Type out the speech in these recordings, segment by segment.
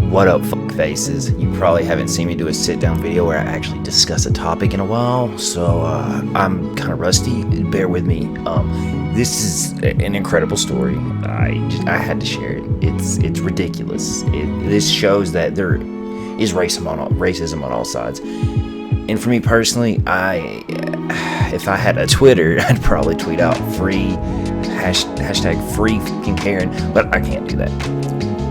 What up, fuck faces? You probably haven't seen me do a sit-down video where I actually discuss a topic in a while, so I'm kind of rusty. Bear with me. This is an incredible story. I had to share it. It's ridiculous. This shows that there is racism on all sides. And for me personally, if I had a Twitter, I'd probably tweet out hashtag free fucking Karen, but I can't do that.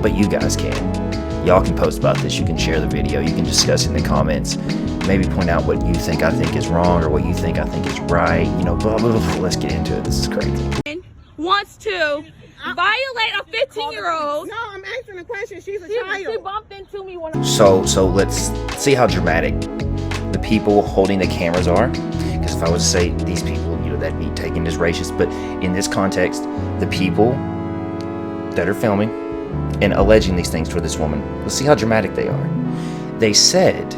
But you guys can. Y'all can post about this, you can share the video, you can discuss it in the comments, maybe point out what you think I think is wrong or what you think I think is right, you know, blah, blah, blah. Let's get into it. This is crazy. Wants to violate a 15-year-old. No, I'm asking a question. She's a child. She bumped into me when So let's see how dramatic the people holding the cameras are. Because if I was to say these people, you know, that'd be taken as racist. But in this context, the people that are filming and alleging these things toward this woman, let's see how dramatic they are. They said,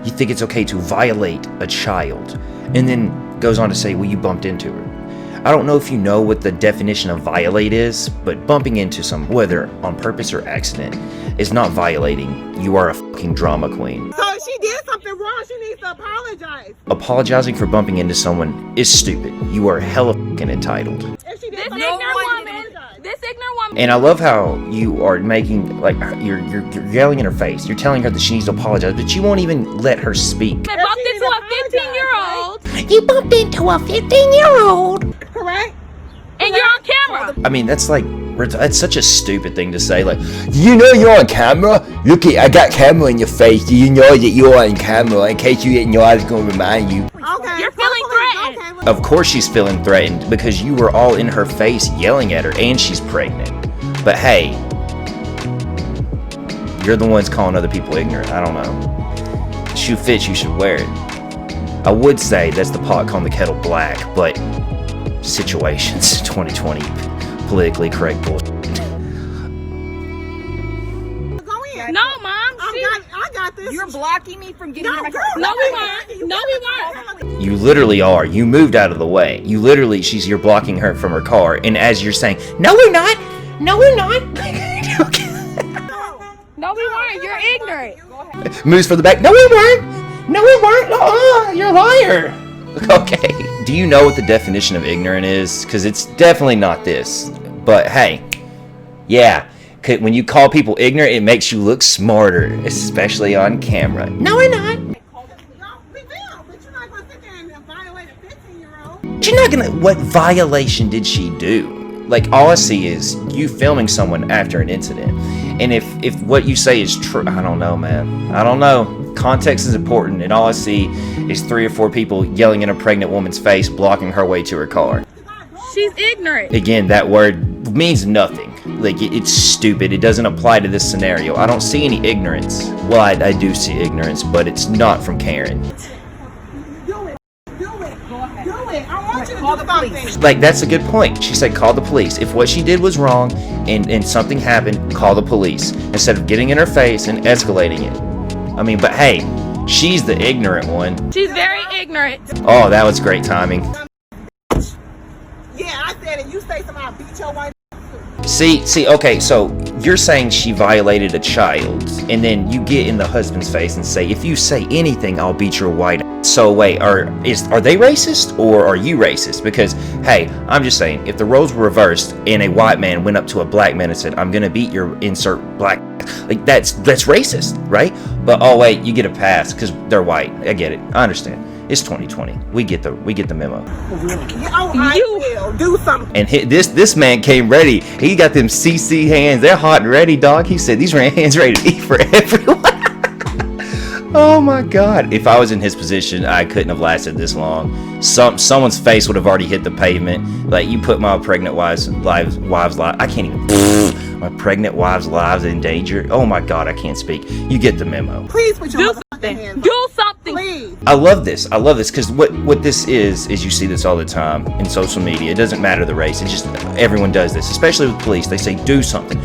you think it's okay to violate a child, and then goes on to say, well, you bumped into her. I don't know if you know what the definition of violate is, but bumping into someone, whether on purpose or accident, is not violating. You are a fucking drama queen. So if she did something wrong, she needs to apologize. Apologizing for bumping into someone is stupid. You are hella fucking entitled. If she did this something ignorant woman. And I love how you are making, like, you're yelling in her face. You're telling her that she needs to apologize, but you won't even let her speak. I bumped into a 15-year-old. You bumped into a 15-year-old. Correct? And you're on camera. I mean, that's such a stupid thing to say. Like, you know you're on camera? Look, I got camera in your face. You know that you're on camera in case you didn't know I was going to remind you. Okay. You're feeling threatened. Of course she's feeling threatened because you were all in her face yelling at her and she's pregnant. But hey, you're the ones calling other people ignorant. I don't know. The shoe fits, you should wear it. I would say that's the pot calling the kettle black, but situations, 2020, politically correct bullshit. Go in. No, Mom. I got this. You're blocking me from getting in my car. No, we weren't. No, we weren't. You literally are. You moved out of the way. You're blocking her from her car, and as you're saying, no, we're not. No, we're not. No, we weren't. You're ignorant. Moves for the back. No, we weren't. No, we weren't. You're a liar. Okay. Do you know what the definition of ignorant is? Because it's definitely not this. But hey, yeah. When you call people ignorant, it makes you look smarter, especially on camera. No, we're not. No, we will, but you're not going to sit there and violate a 15-year-old. You're not gonna. What violation did she do? Like, all I see is you filming someone after an incident. And if what you say is true, I don't know, man. I don't know. Context is important, and all I see is 3 or 4 people yelling in a pregnant woman's face, blocking her way to her car. She's ignorant. Again, that word means nothing. Like, it's stupid. It doesn't apply to this scenario. I don't see any ignorance. Well, I do see ignorance, but it's not from Karen. Do it. Go ahead. Do it. I want you to call the police. Like, that's a good point. She said call the police. If what she did was wrong and something happened, call the police. Instead of getting in her face and escalating it. I mean, but hey, she's the ignorant one. She's very ignorant. Oh, that was great timing. Yeah, I said it. You say something, I'll beat your wife. See, okay, so you're saying she violated a child, and then you get in the husband's face and say, if you say anything, I'll beat your white ass. So wait, are they racist, or are you racist? Because, hey, I'm just saying, if the roles were reversed and a white man went up to a black man and said, I'm gonna beat your insert black ass, like, that's racist, right? But, oh wait, you get a pass because they're white. I get it. I understand. It's 2020. We get the memo. Oh, I will. Do something. And this man came ready. He got them CC hands. They're hot and ready, dog. He said these hands ready to eat for everyone. Oh my God. If I was in his position, I couldn't have lasted this long. Someone's face would have already hit the pavement. Like, you put my pregnant wives' lives. I can't even. My pregnant wives' lives in danger. Oh my God, I can't speak. You get the memo. Please put your hands up. Do something. Please. I love this because what this is you see this all the time in social media. It doesn't matter the race. It's just everyone does this, especially with police. They say do something.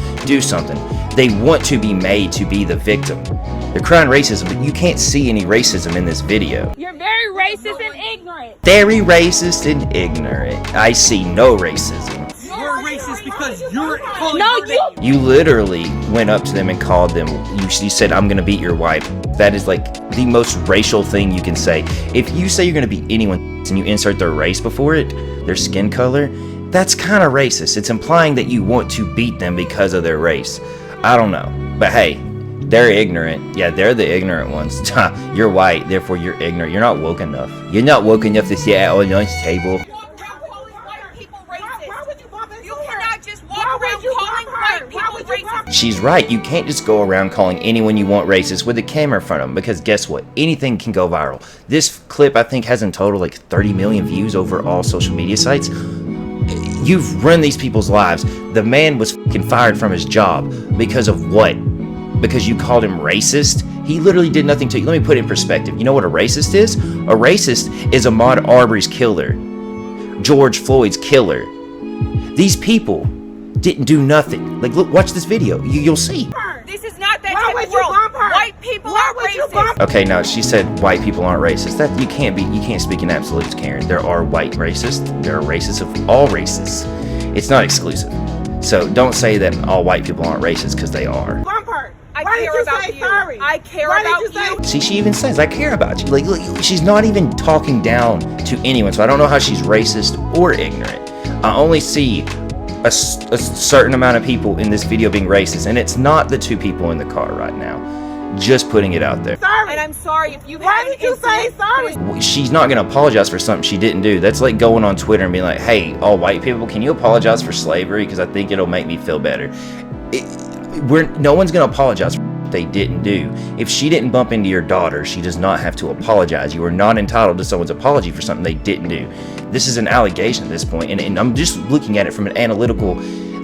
They want to be made to be the victim. They're crying racism, but you can't see any racism in this video. You're very racist and ignorant. Very racist and ignorant. I see no racism. You're racist because You're calling No, her you. name. You literally went up to them and called them. You said, I'm gonna beat your wife. That is like the most racial thing you can say. If you say you're gonna beat anyone and you insert their race before it, their skin color, that's kind of racist. It's implying that you want to beat them because of their race. I don't know. But hey, they're ignorant. Yeah, they're the ignorant ones. You're white, therefore you're ignorant. You're not woke enough. You're not woke enough to sit at a lunch table. You cannot just walk around calling white people racist. She's right. You can't just go around calling anyone you want racist with a camera in front of them, because guess what? Anything can go viral. This clip, I think, has in total like 30 million views over all social media sites. You've ruined these people's lives. The man was fucking fired from his job because of what? Because you called him racist? He literally did nothing to you. Let me put it in perspective. You know what a racist is? A racist is Ahmaud Arbery's killer, George Floyd's killer. These people didn't do nothing. Like, look, watch this video. You'll see. This is not that Why type would of you world. bump her? White people Why are would you racist. bump Okay, now she said white people aren't racist. That you can't speak in absolutes, Karen. There are white racists. There are racists of all races. It's not exclusive. So don't say that all white people aren't racist, because they are. Bump her. I Why care did you about say you. sorry? I care Why about did you. you. See, she even says, I care about you. Like, look, she's not even talking down to anyone, so I don't know how she's racist or ignorant. I only see a certain amount of people in this video being racist, and it's not the two people in the car right now. Just putting it out there. Sorry. And I'm sorry if you Why had an did you say incident. sorry? She's not going to apologize for something she didn't do. That's like going on Twitter and being like, hey, all white people, can you apologize for slavery? Because I think it'll make me feel better. No one's going to apologize for what they didn't do. If she didn't bump into your daughter, she does not have to apologize. You are not entitled to someone's apology for something they didn't do. This is an allegation at this point, and I'm just looking at it from an analytical,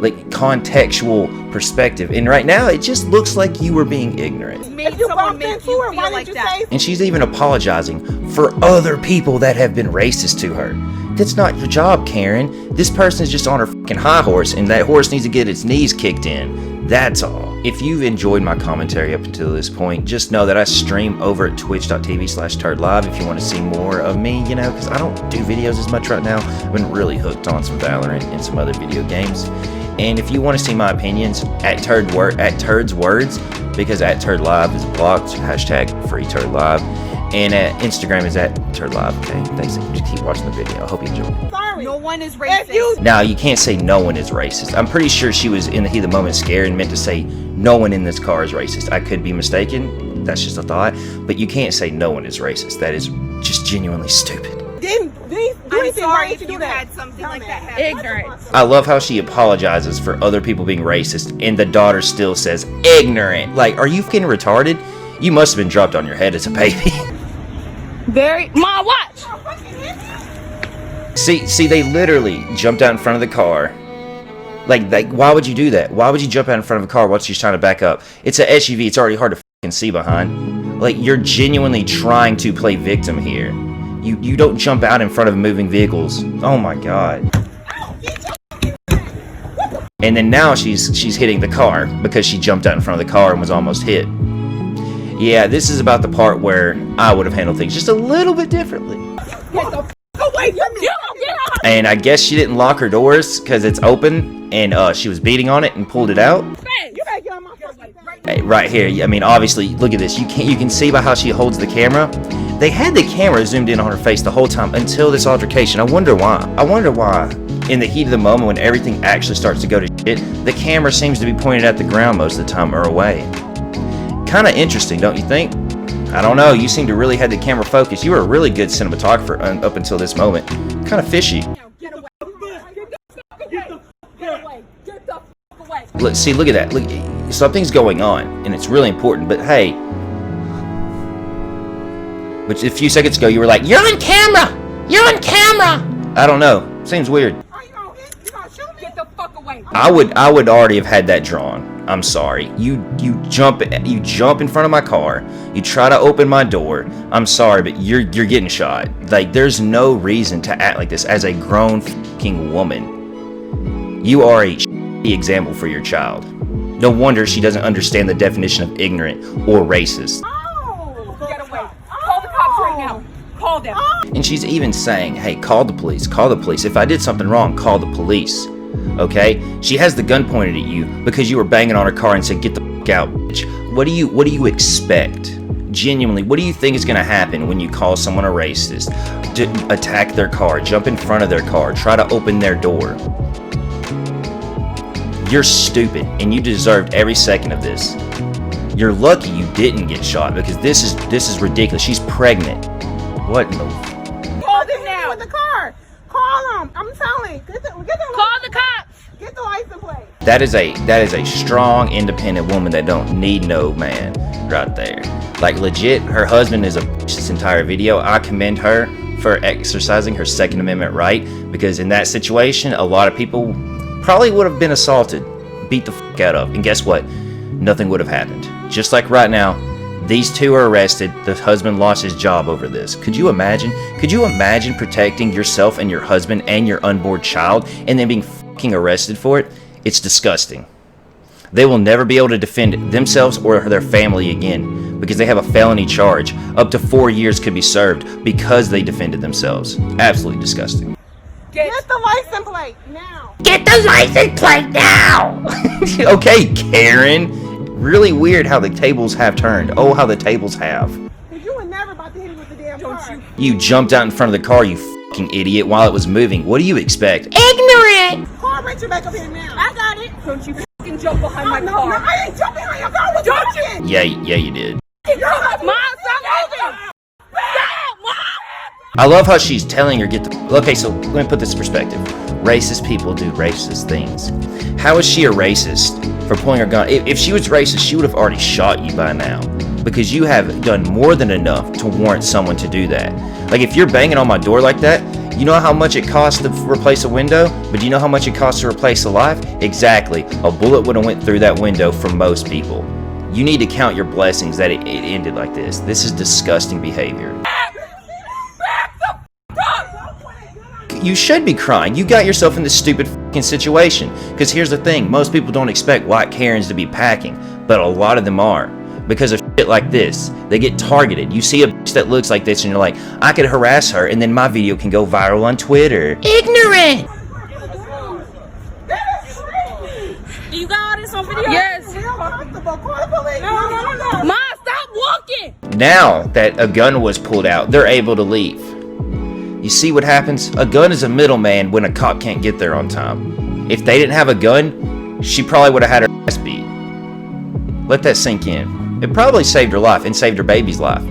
like, contextual perspective. And right now, it just looks like you were being ignorant. Made If you someone bumped make into you her, feel why like did you that. say And she's even apologizing for other people that have been racist to her. That's not your job, Karen. This person is just on her fucking high horse, and that horse needs to get its knees kicked in. That's all. If you've enjoyed my commentary up until this point, just know that I stream over at twitch.tv/TURD if you want to see more of me, you know, because I don't do videos as much right now. I've been really hooked on some Valorant and some other video games. And if you want to see my opinions, at Turd's words, because at TURD Live is blocked, #FreeTURDLive, and at Instagram is at TURD Live. Okay, thanks. Just keep watching the video. I hope you enjoy it. sorry? No one is If racist. you Now, you can't say no one is racist. I'm pretty sure she was in the heat of the moment scared and meant to say no one in this car is racist. I could be mistaken. That's just a thought. But you can't say no one is racist. That is just genuinely stupid. didn't do I'm anything, why sorry did if you do you that? had something Tell like me. that happen. Ignorant. I love how she apologizes for other people being racist, and the daughter still says ignorant. Like, are you fucking retarded? You must have been dropped on your head as a baby. Very. Ma, watch. See, they literally jumped out in front of the car. Like, why would you do that? Why would you jump out in front of a car while she's trying to back up? It's an SUV. It's already hard to fucking see behind. Like, you're genuinely trying to play victim here. You don't jump out in front of moving vehicles. Oh my god. And then now she's hitting the car because she jumped out in front of the car and was almost hit. Yeah, this is about the part where I would have handled things just a little bit differently. Away from me. And I guess she didn't lock her doors because it's open, and she was beating on it and pulled it out. You better get on my fucking face. Hey, right here. I mean, obviously, look at this. You can see by how she holds the camera. They had the camera zoomed in on her face the whole time until this altercation. I wonder why. In the heat of the moment, when everything actually starts to go to shit, the camera seems to be pointed at the ground most of the time or away. Kind of interesting, don't you think? I don't know. You seem to really have the camera focused. You were a really good cinematographer up until this moment. Kind of fishy. Get away. Get away. Get the fuck away. Look at that. Look, something's going on, and it's really important. But hey, which a few seconds ago you were like, "You're on camera. You're on camera." I don't know. Seems weird. Are you gonna hit? You gonna shoot me? Get the fuck away. I would already have had that drawn. I'm sorry. You jump in front of my car. You try to open my door. I'm sorry, but you're getting shot. Like, there's no reason to act like this as a grown fucking woman. You are a shitty example for your child. No wonder she doesn't understand the definition of ignorant or racist. Oh. Get away. Call the cops right now. Call them. And she's even saying, hey, call the police. Call the police. If I did something wrong, call the police. Okay? She has the gun pointed at you because you were banging on her car and said, "Get the fuck out, bitch." What do you expect? Genuinely, what do you think is going to happen when you call someone a racist? To attack their car, jump in front of their car, try to open their door. You're stupid, and you deserved every second of this. You're lucky you didn't get shot, because this is ridiculous. She's pregnant. What in the... Call them now. With the car. Call them. I'm telling. Call the cops. Get the license plate. That is a strong, independent woman that don't need no man right there. Like, legit, her husband is a bitch this entire video. I commend her for exercising her Second Amendment right, because in that situation, a lot of people probably would have been assaulted, beat the fuck out of, and guess what? Nothing would have happened. Just like right now, these two are arrested. The husband lost his job over this. Could you imagine? Could you imagine protecting yourself and your husband and your unborn child and then being fucking arrested for it? It's disgusting. They will never be able to defend themselves or their family again because they have a felony charge. Up to 4 years could be served because they defended themselves. Absolutely disgusting. Get the license plate now. Get the license plate now! Okay, Karen. Really weird how the tables have turned. Oh, how the tables have. Cause you were never about to hit me with the damn car. You jumped out in front of the car, you fucking idiot, while it was moving. What do you expect? Ignorant! Call Richard back up here now. I got it. Don't you fucking jump behind my No, car. I ain't jumping on your car. What you doing? Yeah, you did. Mom, stop moving. Stop, Mom. I love how she's telling her get the... Okay, so let me put this in perspective. Racist people do racist things. How is she a racist for pulling her gun? If she was racist, she would have already shot you by now. Because you have done more than enough to warrant someone to do that. Like, if you're banging on my door like that, you know how much it costs to replace a window? But do you know how much it costs to replace a life? Exactly. A bullet would have went through that window for most people. You need to count your blessings that it ended like this. This is disgusting behavior. You should be crying. You got yourself in this stupid fucking situation. Because here's the thing. Most people don't expect white Karens to be packing. But a lot of them are. Because of shit like this. They get targeted. You see a bitch that looks like this and you're like, I could harass her and then my video can go viral on Twitter. Ignorant! You got all this on video? Yes. Call the police. No. Mom, stop walking. Now that a gun was pulled out, they're able to leave. You see what happens? A gun is a middleman when a cop can't get there on time. If they didn't have a gun, she probably would have had her ass beat. Let that sink in. It probably saved her life and saved her baby's life.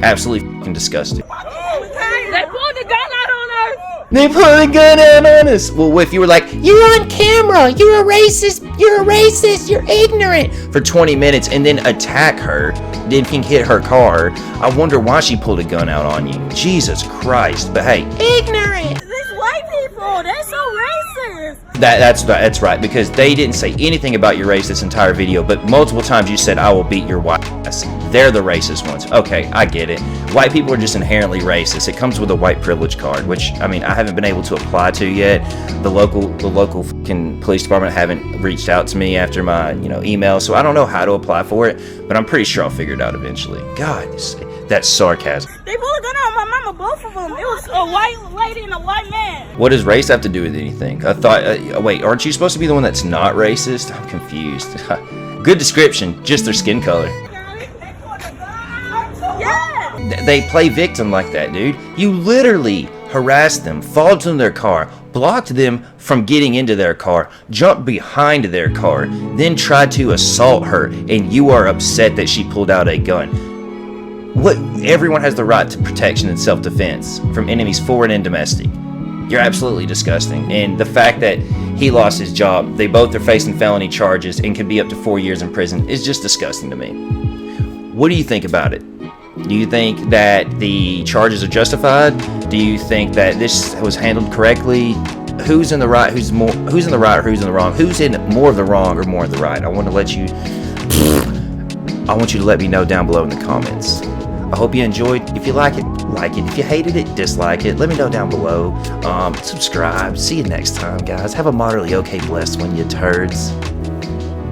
Absolutely fucking disgusting. They pulled the gun out on her. They pulled the gun out on us. Well, if you were like, You're on camera! You're a racist! You're a racist! You're ignorant! for 20 minutes and then attack her, then can hit her car, I wonder why she pulled a gun out on you. Jesus Christ. But hey, Ignorant! These white people, they're so racist. that's right, because they didn't say anything about your race this entire video, but multiple times you said, I will beat your white ass. They're the racist ones. Okay, I get it. White people are just inherently racist. It comes with a white privilege card, which, I mean, I haven't been able to apply to yet. The local fucking police department haven't reached out to me after my, email, so I don't know how to apply for it, but I'm pretty sure I'll figure it out eventually. God, that's sarcasm. They pulled a gun out on my mama, both of them. It was a white lady and a white man. What does race have to do with anything? I thought, wait, aren't you supposed to be the one that's not racist? I'm confused. Good description, just their skin color. Yeah. They play victim like that, dude. You literally harassed them, followed them to their car, blocked them from getting into their car, jumped behind their car, then tried to assault her, and you are upset that she pulled out a gun. What? Everyone has the right to protection and self-defense from enemies foreign and domestic. You're absolutely disgusting. And the fact that he lost his job, they both are facing felony charges and could be up to 4 years in prison is just disgusting to me. What do you think about it? Do you think that the charges are justified? Do you think that this was handled correctly? Who's in the right? Who's in the right or who's in the wrong? Who's in more of the wrong or more of the right? I want you to let me know down below in the comments. I hope you enjoyed. If you like it, like it. If you hated it, dislike it. Let me know down below. Subscribe. See you next time, guys. Have a moderately okay blessed one, you turds.